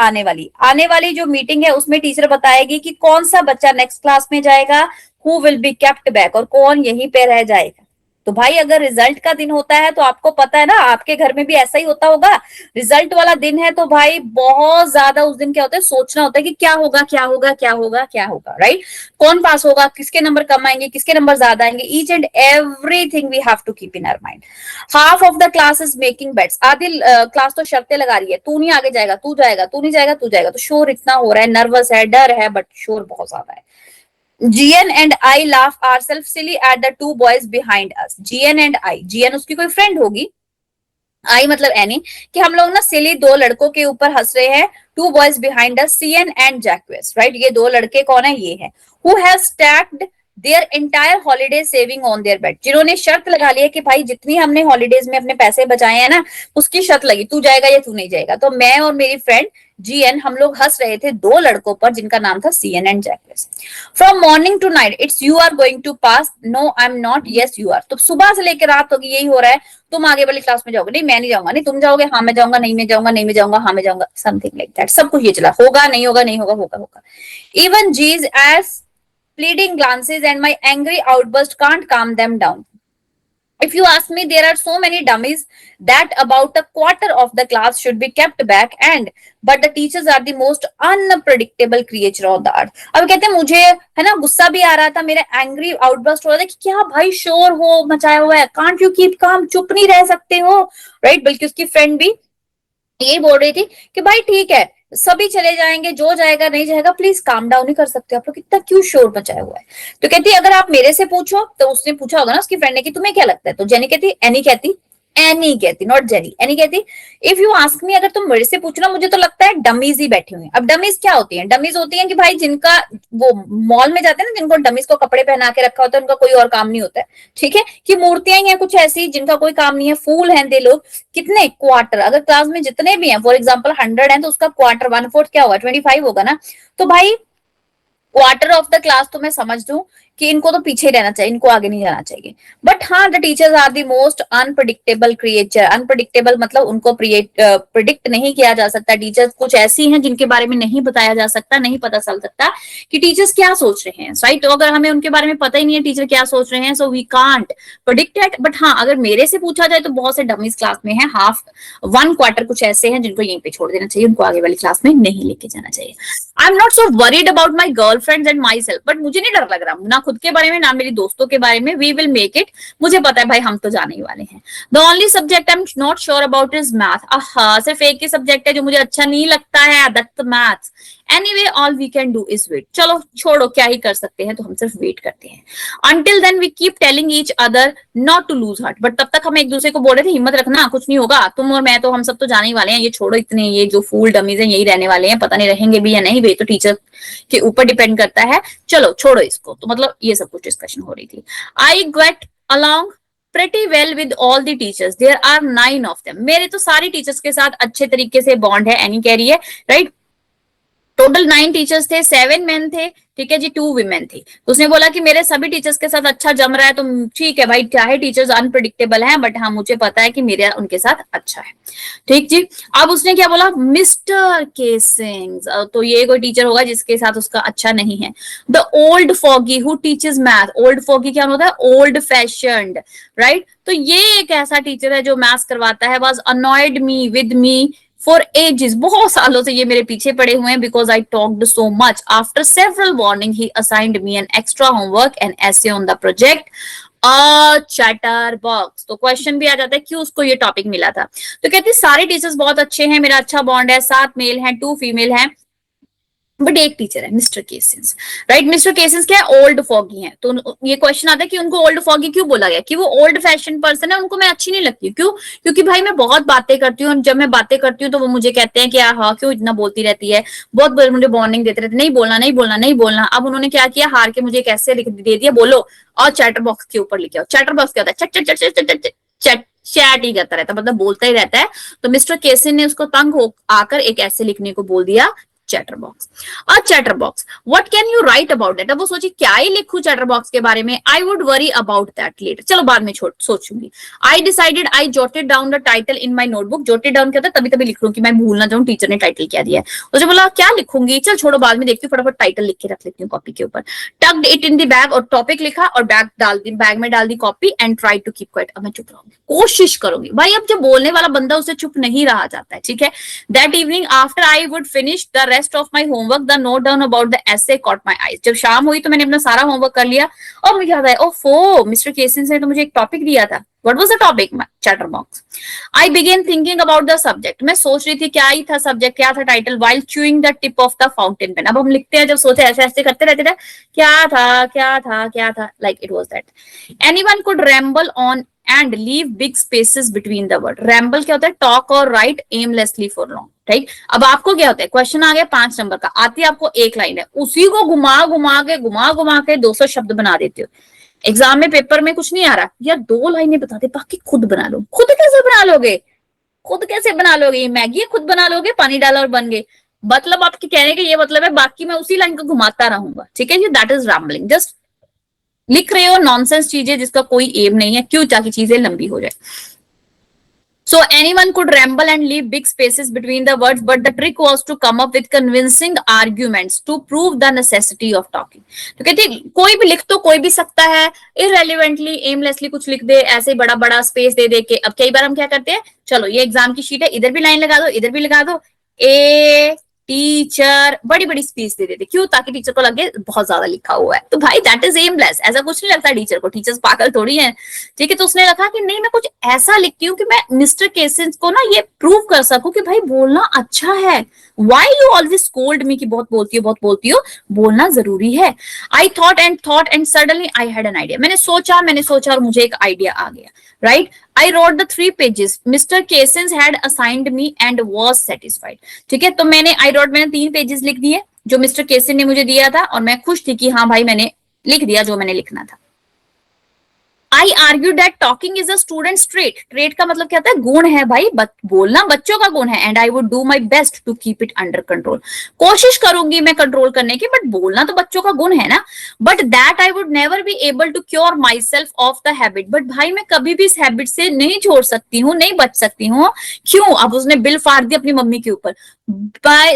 आने वाली जो मीटिंग है उसमें टीचर बताएगी कि कौन सा बच्चा नेक्स्ट क्लास में जाएगा, who will be kept back, और कौन यहीं पे रह जाएगा। तो भाई अगर रिजल्ट का दिन होता है तो आपको पता है ना, आपके घर में भी ऐसा ही होता होगा। रिजल्ट वाला दिन है तो भाई बहुत ज्यादा उस दिन क्या होता है, सोचना होता है कि क्या होगा क्या होगा क्या होगा क्या होगा, राइट। कौन पास होगा, किसके नंबर कम आएंगे, किसके नंबर ज्यादा आएंगे, each and everything we have to keep in our mind. Half of the class is making bets. आधी क्लास तो शर्तें लगा रही है, तू नहीं आगे जाएगा, तू जाएगा, तू नहीं जाएगा, तू जाएगा। तो शोर इतना हो रहा है, नर्वस है, डर है, बट शोर बहुत ज्यादा है। GN and I laugh ourselves silly at the two boys behind us. GN and I, GN उसकी कोई फ्रेंड होगी, आई मतलब एनी, कि हम लोग ना सिली दो लड़कों के ऊपर हंस रहे हैं। Two boys behind us, CN and Jacques, right. ये दो लड़के कौन है, ये है who have staked their entire holiday saving on their bed, जिन्होंने शर्त लगा लिया कि भाई जितनी हमने हॉलीडेज में अपने पैसे बचाए हैं ना, उसकी शर्त लगी, तू जाएगा या तू नहीं जाएगा। तो मैं और मेरी फ्रेंड GN हम लोग हंस रहे थे दो लड़कों पर जिनका नाम था CN and Jacques. From morning to night it's you are going to pass, no I am not, yes you are. तो सुबह से लेकर रात तक यही हो रहा है, तुम आगे वाली क्लास में जाओगे, नहीं मैं नहीं जाऊंगा, नहीं तुम जाओगे, हाँ मैं जाऊंगा, नहीं मैं जाऊंगा, नहीं मैं जाऊंगा, हाँ मैं जाऊंगा, समथिंग लाइक दैट। सब कुछ ये चला, होगा नहीं होगा, नहीं होगा होगा होगा। Even G's as pleading glances and my angry outburst can't calm them down. If you ask me, there are so many dummies that about a quarter of the class should be kept back, and but the teachers are the most unpredictable creature of the earth. अब कहते हैं मुझे है ना गुस्सा भी आ रहा था, मेरा एंग्री आउटबर्स्ट हो रहा था कि क्या भाई शोर हो मचाया हुआ है, कांट यू कीप काम, चुप नहीं रह सकते हो, राइट। बल्कि उसकी फ्रेंड भी ये बोल रही थी कि भाई ठीक है सभी चले जाएंगे, जो जाएगा नहीं जाएगा, प्लीज काम डाउन नहीं कर सकते आप लोग, इतना क्यों शोर मचाया हुआ है। तो कहती अगर आप मेरे से पूछो, तो उसने पूछा होगा ना उसकी फ्रेंड ने कि तुम्हें क्या लगता है, तो जेनी कहती, एनी कहती नॉट जेनी, एनी कहती इफ यू आस्क मी, अगर तुम मेरे से पूछना, मुझे तो लगता है डमीज ही बैठी हुई हैं। अब डमीज क्या होती हैं? डमीज होती हैं कि भाई जिनका वो मॉल में जाते हैं ना, जिनको डमीज को कपड़े पहना के रखा होता है, उनका कोई और काम नहीं होता है, ठीक है, कि मूर्तियां ही हैं कुछ ऐसी जिनका कोई काम नहीं है, फूल हैं दे लोग। कितने क्वार्टर, अगर क्लास में जितने भी हैं फॉर एग्जाम्पल 100 है तो उसका क्वार्टर 1/4 क्या होगा, 25 होगा ना। तो भाई क्वार्टर ऑफ द क्लास तो मैं समझ दूं कि इनको तो पीछे ही रहना चाहिए, इनको आगे नहीं जाना चाहिए। बट हाँ the teachers are the most unpredictable creature. Unpredictable मतलब उनको प्रिडिक्ट नहीं किया जा सकता। टीचर्स कुछ ऐसी हैं जिनके बारे में नहीं बताया जा सकता, नहीं पता चल सकता कि टीचर्स क्या सोच रहे हैं, राइट। तो अगर हमें उनके बारे में पता ही नहीं है टीचर क्या सोच रहे हैं, so we can't predict it. But हाँ अगर मेरे से पूछा जाए तो बहुत से डमीज क्लास में है, हाफ 1/4 कुछ ऐसे हैं जिनको यहीं पे छोड़ देना चाहिए, उनको आगे वाली क्लास में नहीं लेके जाना चाहिए। आई am not so worried about my girlfriends and my self, but मुझे नहीं डर लग रहा ना खुद के बारे में ना मेरी दोस्तों के बारे में। वी विल मेक इट, मुझे पता है भाई हम तो जाने ही वाले हैं। The only subject I am not sure about is math. सिर्फ एक ही सब्जेक्ट है जो मुझे अच्छा नहीं लगता है, that's maths. Anyway all we can do is wait, चलो छोड़ो क्या ही कर सकते हैं, तो हम सिर्फ वेट करते हैं। Until then we keep telling each other not to lose heart, but तब तक हम एक दूसरे को बोल रहे थे हिम्मत रखना, कुछ नहीं होगा, तुम और मैं तो हम सब तो जाने ही वाले हैं, ये छोड़ो इतने, ये जो फूल डमीज हैं यही रहने वाले हैं, पता नहीं रहेंगे भी या नहीं, वे तो टीचर के ऊपर डिपेंड करता है, चलो छोड़ो इसको। तो मतलब ये सब कुछ डिस्कशन हो रही थी। I get along pretty well with all the teachers, there are 9 of them। मेरे तो सारी टीचर्स के साथ अच्छे तरीके से बॉन्ड है, एनी कह रही है, राइट। टोटल 9 टीचर्स थे, 7 मेन थे, ठीक है जी, 2 वीमेन थी। तो उसने बोला कि मेरे सभी टीचर्स के साथ अच्छा जम रहा है, तो ठीक है भाई, चाहे टीचर्स अनप्रिडिक्टेबल हैं बट हाँ मुझे पता है कि मेरा उनके साथ अच्छा है, ठीक जी। अब उसने क्या बोला, मिस्टर केसिंग्स, तो ये कोई टीचर होगा जिसके साथ उसका अच्छा नहीं है। The old foggy who teaches math, old foggy क्या होता है, ओल्ड फैशन्ड, राइट। तो ये एक ऐसा टीचर है जो मैथ्स करवाता है, was annoyed me with me for ages, बहुत सालों से ये मेरे पीछे पड़े हुए हैं, because I talked so much. After several warning he assigned me an extra homework and essay on the project a chatterbox. तो क्वेश्चन भी आ जाता है क्यों उसको ये टॉपिक मिला था। तो कहती सारे टीचर्स बहुत अच्छे हैं, मेरा अच्छा बॉन्ड है, 7 मेल हैं 2 फीमेल हैं, बट एक टीचर है मिस्टर केसिंस, राइट। मिस्टर केसिंस क्या है, ओल्ड फॉगी है। तो ये क्वेश्चन आता है कि उनको ओल्ड फॉगी क्यों बोला गया, कि वो ओल्ड फैशन पर्सन है, उनको मैं अच्छी नहीं लगती। क्यों? क्योंकि भाई मैं बहुत बातें करती हूँ, और जब मैं बातें करती हूँ तो वो मुझे कहते हैं कि हाँ क्यों इतना बोलती रहती है, बहुत मुझे वार्निंग देते रहते, नहीं बोलना नहीं बोलना नहीं बोलना। अब उन्होंने क्या किया, हार के मुझे कैसे लिख दे दिया, बोलो और चैटर बॉक्स के ऊपर लिखे आओ। चैटर बॉक्स क्या होता है, चट चट चट चट चट चैट ही करता रहता, मतलब बोलता ही रहता है। तो मिस्टर केसिन ने उसको तंग हो आकर एक ऐसे लिखने को बोल दिया, चैटर बॉक्स। और chatter box, what can you right about that. अब वो सोची क्या ही लिखूं चैटर बॉक्स के बारे में, I would worry about that letter, चलो बाद में सोचूंगी। I decided, I jotted down the title in my notebook. Jotted down क्या होता है, तभी तभी लिख लूं कि मैं भूल ना जाऊं टीचर ने टाइटल क्या दिया है। मुझे बोला क्या लिखूंगी, चल छोड़ो बाद में देखती हूँ, फटाफट टाइटल लिख के रख लेती हूँ कॉपी के ऊपर। Tucked it in the bag, और टॉपिक लिखा और बैग में डाल दी copy, and try to keep quiet. अब मैं चुप रहूंगी, कोशिश करूंगी भाई। अब जब बोलने वाला बंदा उसे चुप नहीं रहा जाता है, ठीक है। That evening after I would finish the rest of my homework, the note down about the essay caught my eyes. जब शाम हुई तो मैंने अपना सारा होमवर्क कर लिया, और मुझे याद आया ओफो मिस्टर केसिंस ने तो मुझे एक टॉपिक दिया था। What was the topic? Chatter box. I began thinking about the subject. मैं सोच रही थी क्या ही था सब्जेक्ट, क्या था title, while chewing the tip of the fountain pen। अब हम लिखते हैं जब सोचे ऐसे ऐसे करते रहते थे, क्या था क्या था क्या था, like it was that. Anyone could ramble on and leave big spaces between the word। ramble क्या होता है, talk or write aimlessly for long। Right. अब आपको क्या होता है, क्वेश्चन आ गया 5 नंबर का, आती है आपको एक लाइन है, उसी को घुमा घुमा के 200 शब्द बना देते हो। एग्जाम में पेपर में कुछ नहीं आ रहा यार, 2 लाइनें बता दे, बाकी खुद बना लो। खुद कैसे बना लोगे, खुद कैसे बना लोगे, ये मैगी है खुद बना लोगे, पानी डाला और बन गए। मतलब आपके कहने का ये मतलब है बाकी मैं उसी लाइन को घुमाता रहूंगा, ठीक है जी, दैट इज रैम्बलिंग। जस्ट लिख रहे हो नॉनसेंस चीजें जिसका कोई एम नहीं है, क्यों, ताकि चीजें लंबी हो जाए। So anyone could ramble and leave big spaces between the words, but the trick was to come up with convincing arguments to prove the necessity of talking. तो कहते कोई भी लिख तो कोई भी सकता है, irrelevantly, aimlessly कुछ लिख दे, ऐसे बड़ा बड़ा स्पेस दे दे के। अब कई बार हम क्या करते हैं, चलो ये एग्जाम की शीट है, इधर भी लाइन लगा दो, इधर भी लगा दो, ए टीचर, बड़ी बड़ी स्पीच दे देते, क्यों, ताकि टीचर को लगे बहुत ज्यादा लिखा हुआ है। तो भाई दैट इज एमलेस, ऐसा कुछ नहीं लगता टीचर को, टीचर्स पागल थोड़ी हैं, ठीक है। तो उसने रखा कि नहीं, मैं कुछ ऐसा लिखती हूँ कि मैं मिस्टर केसेंस को ना ये प्रूव कर सकूं कि भाई बोलना अच्छा है। वाई यू ऑलवेज स्कोल्ड मी कि बहुत बोलती हो, बहुत बोलती हो, बोलना जरूरी है। I thought and suddenly I had an idea, मैंने सोचा और मुझे एक आइडिया आ गया, right. I wrote the 3 pages Mr. Casens had assigned me and was satisfied. ठीक है, तो मैंने 3 पेजेस लिख दिए जो मिस्टर केसन ने मुझे दिया था, और मैं खुश थी कि हाँ भाई मैंने लिख दिया जो मैंने लिखना था। I argued that talking is a student's trait. Trait का मतलब क्या होता है, गुण है भाई, बोलना बच्चों का गुण है। And I would do my best to keep it under control. कोशिश करूंगी मैं कंट्रोल करने की, बट बोलना तो बच्चों का गुण है ना। But that I would never be able to cure myself of the habit. But भाई मैं कभी भी इस हैबिट से नहीं छोड़ सकती हूँ, नहीं बच सकती हूँ। क्यों, अब उसने बिल फाड़ दी अपनी मम्मी के ऊपर।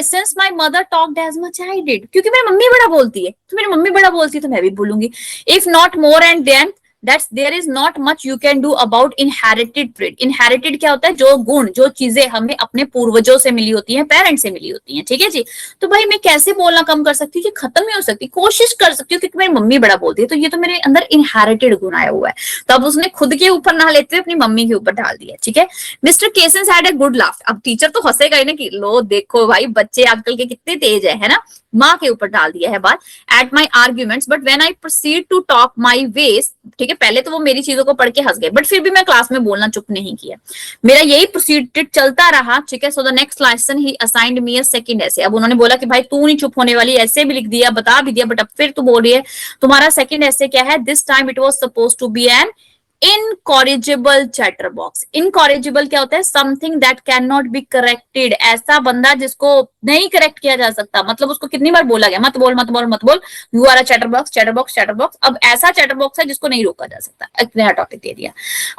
Since my mother talked as much I did. क्योंकि मेरी मम्मी बड़ा बोलती है, तो मेरी मम्मी बड़ा बोलती है तो मैं भी बोलूंगी। If not more and then That's there is not much you can do about inherited trait. Inherited क्या होता है, जो गुण, जो चीजें हमें अपने पूर्वजों से मिली होती हैं, पेरेंट्स से मिली होती हैं, ठीक है जी। तो भाई मैं कैसे बोलना कम कर सकती हूँ, कि खत्म नहीं हो सकती, कोशिश कर सकती हूँ, क्योंकि मेरी मम्मी बड़ा बोलती है, तो ये तो मेरे अंदर इनहेरिटेड गुण आया हुआ है। तो अब उसने खुद के ऊपर ना लेते हुए अपनी मम्मी के ऊपर डाल दिया, ठीक है। Mr Keesing had a good laugh. अब टीचर तो हंसेगा ही ना कि लो देखो भाई बच्चे आजकल के कितने तेज है ना। माँ के ऊपर डाल दिया है बात। At my arguments but when I proceed to talk my ways, ठीक है, पहले तो वो मेरी चीजों को पढ़ के हंस गए, बट फिर भी मैं क्लास में बोलना चुप नहीं किया, मेरा यही प्रोसीडेड चलता रहा, ठीक है। So the next lesson he assigned me a second ऐसे। अब उन्होंने बोला कि भाई तू नहीं चुप होने वाली, ऐसे भी लिख दिया, बता भी दिया, बट अब फिर तू बोल रही है, तुम्हारा सेकंड ऐसे क्या है। This time it was suppose to be an incorrigible chatterbox. Incorrigible क्या होता है, something that can not be corrected, ऐसा बंदा जिसको नहीं करेक्ट किया जा सकता, मतलब उसको कितनी बार बोला गया मत बोल मत बोल मत बोल, you are a chatterbox chatterbox chatterbox. अब ऐसा चैटर बॉक्स है जिसको नहीं रोका जा सकता, एक नया टॉपिक दे दिया।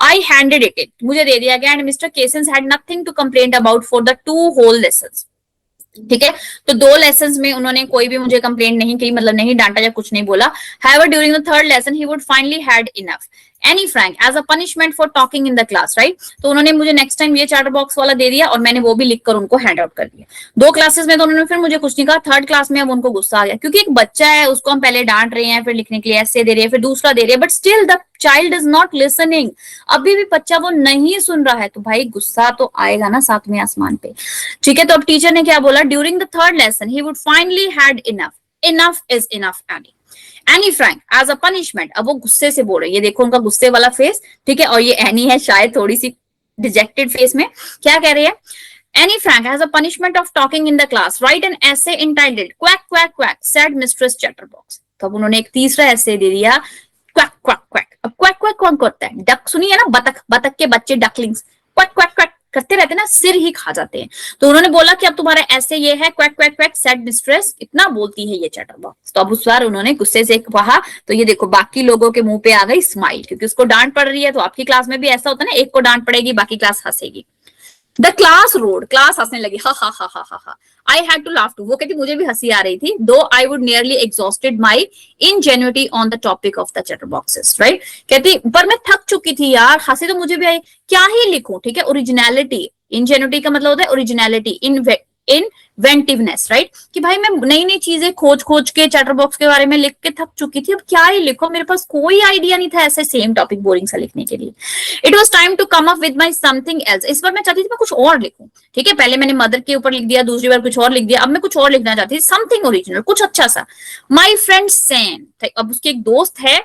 आई हैंडेड इट, मुझे दे दिया गया, and Mr Keesing had nothing to complain about for the 2 whole lessons, ठीक है। तो 2 लेसन्स में उन्होंने कोई भी मुझे कंप्लेंट नहीं की, मतलब नहीं डांटा या कुछ नहीं बोला। However, during the 3rd lesson, he would finally had enough. Annie Frank as a punishment for talking in the class, right? तो उन्होंने मुझे नेक्स्ट टाइम ये चैटर बॉक्स वाला दे दिया, और मैंने वो भी लिखकर उनको हैंड आउट कर दिया। 2 क्लासेस में तो उन्होंने फिर मुझे कुछ नहीं कहा। 3rd क्लास में अब उनको गुस्सा आ गया, क्योंकि एक बच्चा है, उसको हम पहले डांट रहे हैं, फिर लिखने के लिए ऐसे दे रहे हैं, फिर दूसरा दे रहे हैं, but still the child is not listening. अभी भी बच्चा वो नहीं सुन रहा है, तो भाई गुस्सा तो आएगा ना 7वें आसमान पे, ठीक है। तो अब टीचर ने क्या बोला, during the 3rd lesson he would finally had enough. Enough is enough Anne. Anne Frank as a punishment, अब वो गुस्से से बोल रहे हैं, ये देखो उनका गुस्से वाला फेस, ठीक है। और ये एनी है शायद थोड़ी सी डिजेक्टेड फेस में, क्या कह रही है, Annie Frank as a punishment of talking in the class write an essay entitled quack quack quack said Mistress Chatterbox। तो अब उन्होंने एक तीसरा ऐसे दे दिया, क्वैक क्वैक क्वैक। अब क्वैक क्वैक कौन करता है, डक सुनी है ना, बतख, बतख के बच्चे डकलिंग्स क्वैक क्वैक क्वैक करते रहते ना, सिर ही खा जाते हैं। तो उन्होंने बोला कि अब तुम्हारा ऐसे ये है, quack quack quack said mistress, इतना बोलती है ये चैटरबॉक्स। तो अब उस बार उन्होंने गुस्से से कहा, तो ये देखो बाकी लोगों के मुंह पे आ गई स्माइल, क्योंकि उसको डांट पड़ रही है। तो आपकी क्लास में भी ऐसा होता है ना, एक को डांट पड़ेगी बाकी क्लास हंसेगी। द क्लास रोड, क्लास हंसने लगी, हा हा हा हा हा। I had to laugh too, वो कहती मुझे भी हंसी आ रही थी, though I would nearly exhausted my ingenuity on the topic of the chatter boxes, right. कहती पर मैं थक चुकी थी यार, हंसी तो मुझे भी आई, क्या ही लिखूं, ठीक है। ओरिजिनलिटी, इनजेन्युइटी का मतलब होता है ओरिजिनलिटी, इनवेंटिवनेस, राइट, कि भाई मैं नई नई चीजें खोज खोज के चैटर बॉक्स के बारे में लिख के थक चुकी थी, अब क्या ही लिखो, मेरे पास कोई आइडिया नहीं था ऐसे सेम टॉपिक बोरिंग सा लिखने के लिए। It was time to come up with my something else. इस बार मैं चाहती थी मैं कुछ और लिखूं, ठीक है। पहले मैंने मदर के ऊपर लिख दिया, दूसरी बार कुछ और लिख दिया, अब मैं कुछ और लिखना चाहती थी, समथिंग ओरिजिनल, कुछ अच्छा सा। माई फ्रेंड सैम, अब उसकी एक दोस्त है,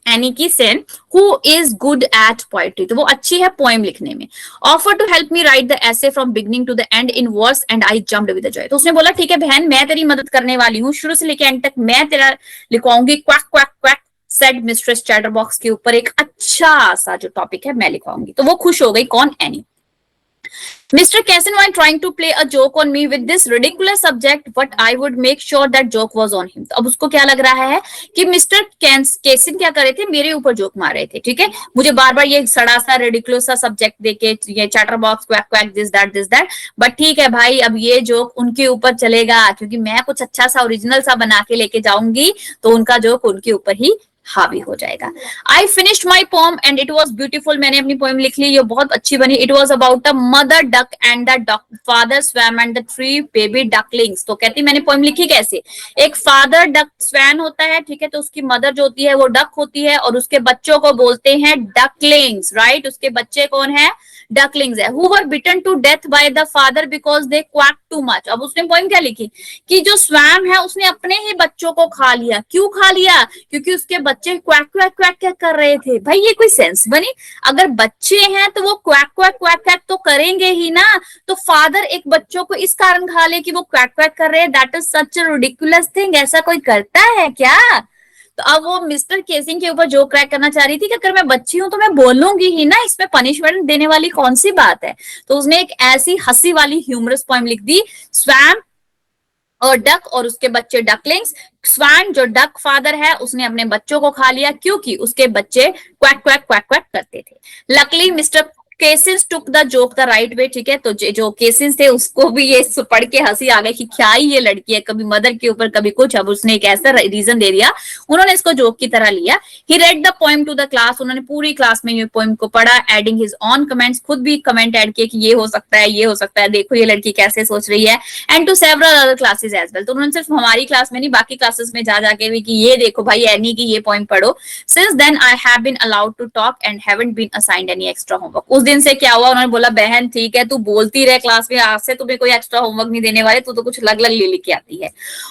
एनी की Sanne who is good at poetry, तो वो अच्छी है पोएम लिखने में। Offer to help me write the essay from beginning to the end in verse and I jumped with joy, तो उसने बोला ठीक है बहन मैं तेरी मदद करने वाली हूँ, शुरू से लेके एंड तक मैं तेरा लिखवाऊंगी, quack quack quack said mistress chatterbox के ऊपर एक अच्छा सा जो टॉपिक है मैं लिखवाऊंगी। तो वो खुश हो गई, कौन, any. Mr. Cassin while trying to play a joke on me with this ridiculous subject, but I would make sure that joke was on him. तो अब उसको क्या लग रहा है कि मिस्टर केसिन क्या कर रहे थे, मेरे ऊपर जोक मार रहे थे, ठीक है, मुझे बार बार ये सड़ा सा रिडिकुलस सा सब्जेक्ट देके, ये chatter box quack quack this that, but ठीक है भाई अब ये जोक उनके ऊपर चलेगा क्योंकि मैं कुछ अच्छा सा ओरिजिनल सा बना के लेके जाऊंगी, तो उनका जोक उनके ऊपर ही हावी हो जाएगा। I finished my poem and it was beautiful, मैंने अपनी पोएम लिख ली, ये बहुत अच्छी बनी। It was about a mother duck and the father swan and the 3 baby ducklings. तो कहती मैंने पोएम लिखी कैसे, एक फादर डक स्वैन होता है, ठीक है, तो उसकी मदर जो होती है वो डक होती है और उसके बच्चों को बोलते हैं डकलिंग्स, राइट, उसके बच्चे कौन है, डकलिंग्स है, who were bitten to death by the father because they quacked too much। अब उसने पोएम क्या लिखी कि जो स्वैम है उसने अपने ही बच्चों को खा लिया, क्यों खा लिया, क्योंकि उसके बच्चे क्वैक क्वैक क्वैक क्वैक कर रहे थे। भाई ये कोई सेंस बनी, अगर बच्चे हैं तो वो क्वैक क्वैक क्वैक क्वैक तो करेंगे ही ना, तो फादर एक बच्चों को इस कारण खा ले कि वो क्वैक क्वैक कर रहे हैं, that is such a ridiculous thing, ऐसा कोई करता है क्या। तो अब वो मिस्टर केसिंग के ऊपर जो क्रैक करना चाह रही थी कि अगर मैं बच्ची हूं तो मैं बोलूंगी ही ना, इसमें पनिशमेंट देने वाली कौन सी बात है। तो उसने एक ऐसी हंसी वाली ह्यूमरस पोएम लिख दी, स्वैम और डक और उसके बच्चे डकलिंग्स। स्वैन जो डक फादर है उसने अपने बच्चों को खा लिया क्योंकि उसके बच्चे क्वैक क्वैक क्वैक क्वैक करते थे। Luckily mister cases took the joke the right way, ठीक है, तो जो केसिस थे उसको भी ये पढ़ के हंसी आ गई कि क्या ही ये लड़की है, कभी मदर के ऊपर कभी कुछ, अब उसने एक ऐसा रीजन दे दिया, उन्होंने इसको जोक की तरह लिया। He read the poem to the class, उन्होंने पूरी क्लास में ये पोएम को पढ़ा, एडिंग हिज ऑन कमेंट्स, खुद भी कमेंट ऐड किए कि ये हो सकता है, ये हो सकता है, देखो ये लड़की कैसे सोच रही है, and to several other classes as well. तो उन्होंने सिर्फ हमारी क्लास में नहीं बाकी क्लासेस में जा जाके भी कि ये देखो भाई एनी की ये पोएम पढ़ो। Since then I have been allowed to talk and haven't been assigned any extra homework. उस दिन से क्या हुआ, उन्होंने बोला बहन ठीक है तू बोलती रहे क्लास में, आज से तुम्हें कोई एक्स्ट्रा होमवर्क नहीं देने वाले, तू तो कुछ अलग अलग ले लेके आती है।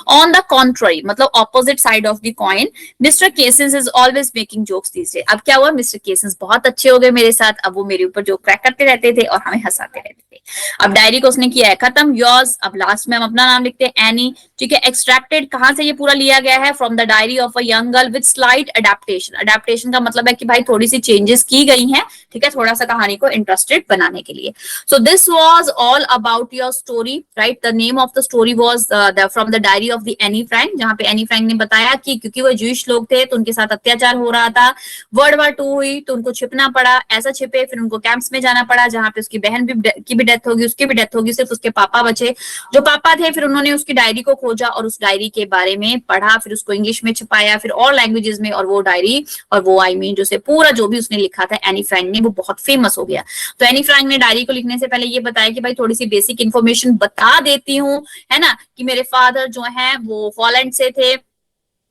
ऑन द कॉन्ट्ररी, मतलब opposite side of the coin, Mr Keesing is always making jokes these days. अब क्या हुआ, मिस्टर केसिस बहुत अच्छे हो गए मेरे साथ, अब वो मेरे ऊपर जोक क्रैक करते रहते थे और हमें हंसाते रहते थे। अब डायरी को उसने किया है खत्म, योर्स, अब लास्ट में हम अपना नाम लिखते हैं एनी, ठीक है। एक्सट्रैक्टेड कहां से ये पूरा लिया गया है, from the diary of a young girl with slight adaptation. Adaptation का मतलब है कि भाई थोड़ी सी चेंजेस की गई हैं, ठीक है, थोड़ा सा कहानी को इंटरेस्टेड बनाने के लिए। So this was all about your story, right. The name of the story was from the diary of the Anne Frank, जहां पे एनी फ्रैंक ने बताया कि क्योंकि वो ज्यूइश लोग थे तो उनके साथ अत्याचार हो रहा था, वर्ल्ड वॉर 2 हुई तो उनको छिपना पड़ा, ऐसा छिपे फिर उनको कैंप्स में जाना पड़ा जहां पे उसकी बहन की भी डेथ होगी, उसकी भी डेथ होगी, सिर्फ उसके पापा बचे। जो पापा थे फिर उन्होंने उसकी डायरी को खोजा और उस डायरी के बारे में पढ़ा, फिर उसको इंग्लिश में छपाया, फिर और लैंग्वेजेस में, और वो डायरी और वो जो से पूरा जो भी उसने लिखा था एनी फ्रैंक ने, वो बहुत फेमस हो गया। तो एनी फ्रैंक ने डायरी को लिखने से पहले ये बताया कि भाई थोड़ी सी बेसिक इन्फॉर्मेशन बता देती हूँ, है ना, कि मेरे फादर जो है वो हॉलैंड से थे,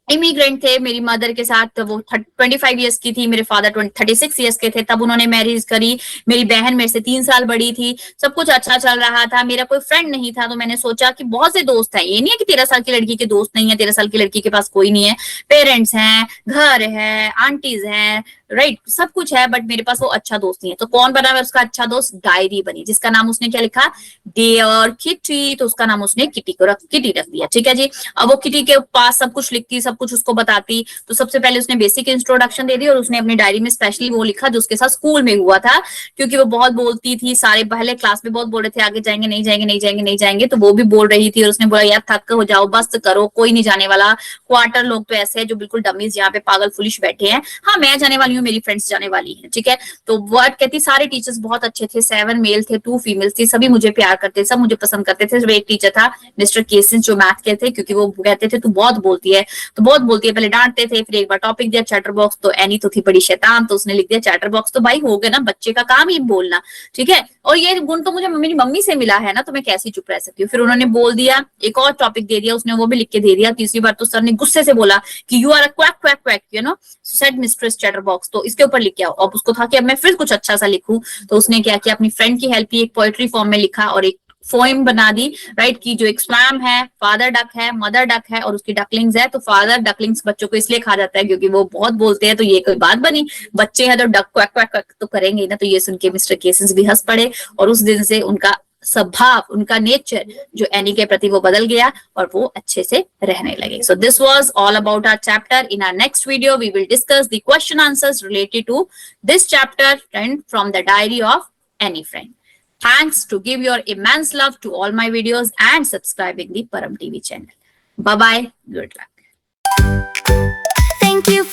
इमिग्रेंट थे, मेरी मदर के साथ वो 25 ईयर्स की थी, मेरे फादर 36 ईयर्स के थे तब उन्होंने मैरिज करी, मेरी बहन मेरे से 3 साल बड़ी थी, सब कुछ अच्छा चल रहा था, मेरा कोई फ्रेंड नहीं था, तो मैंने सोचा कि बहुत से दोस्त हैं, ये नहीं है कि 13 साल की लड़की के दोस्त नहीं है, 13 साल की लड़की के पास कोई नहीं है, पेरेंट्स हैं, घर है, आंटीज हैं, राइट, सब कुछ है, बट मेरे पास वो अच्छा दोस्त नहीं है। तो कौन बना उसका अच्छा दोस्त, डायरी बनी, जिसका नाम उसने क्या लिखा, डियर किटी, तो उसका नाम उसने किटी रख दिया, ठीक है जी। अब वो किटी के पास सब कुछ लिखती, सब कुछ उसको बताती, तो सबसे पहले उसने बेसिक इंट्रोडक्शन दे दी और उसने अपनी डायरी में स्पेशली वो लिखा जो उसके साथ स्कूल में हुआ था, क्योंकि वो बहुत बोलती थी, सारे पहले क्लास में बहुत बोल रहे थे आगे जाएंगे नहीं जाएंगे नहीं जाएंगे नहीं जाएंगे, तो वो भी बोल रही थी और उसने बोला यार थक हो जाओ, बस करो, कोई नहीं जाने वाला, क्वार्टर लोग तो ऐसे है जो बिल्कुल डमीज यहाँ पे पागल फुलिश बैठे हैं, हाँ मैं जाने वाली हूँ, मेरी फ्रेंड्स जाने वाली है, ठीक है। तो वर्ड कहती सारे टीचर्स बहुत अच्छे थे, 7 मेल थे 2 फीमेल्स थी, सभी मुझे प्यार करते, सब मुझे पसंद करते थे, सिर्फ एक टीचर था मिस्टर केसिस जो मैथ के थे, क्योंकि वो कहते थे तू बहुत बोलती है, तो बहुत बोलती है, पहले डांटते थे, फिर एक बार टॉपिक दिया चैटर बॉक्स, तो एनी तो थी बड़ी शैतान, तो उसने लिख दिया चैटर बॉक्स, तो भाई हो गया ना, बच्चे का काम ही बोलना, ठीक है, और ये गुण तो मुझे मेरी मम्मी से मिला है ना, तो मैं कैसे चुप रह सकती हूँ। फिर उन्होंने बोल दिया, एक और टॉपिक दे दिया, उसने वो भी लिख के दे दिया, तीसरी बार तो सर ने गुस्से से बोला कि you are a quack quack quack, you know said mistress chatterbox, तो इसके ऊपर लिख के आओ। अब उसको था कि अब मैं फिर कुछ अच्छा सा लिखूं, तो उसने क्या किया, अपनी फ्रेंड की हेल्प की, एक पोएट्री फॉर्म में लिखा और एक पोएम बना दी, राइट, कि जो एक स्वैम है, फादर डक है, मदर डक है और उसकी डकलिंग्स है। तो फादर डकलिंग्स बच्चों को इसलिए खा जाता है क्योंकि वो बहुत बोलते हैं, तो ये कोई बात बनी, बच्चे हैं तो डक क्वैक क्वैक क्वैक तो करेंगे ही ना। तो ये सुन के मिस्टर केसिस भी हंस पड़े और उस दिन से उनका स्वभाव, उनका नेचर जो एनी के प्रति वो बदल गया और वो अच्छे से रहने लगे। So this was all about our chapter. In our next video we will discuss the question answers related to this chapter and from the diary of any friend. Thanks to give your immense love to all my videos and subscribing the Param TV channel. Bye bye. Good luck. Thank you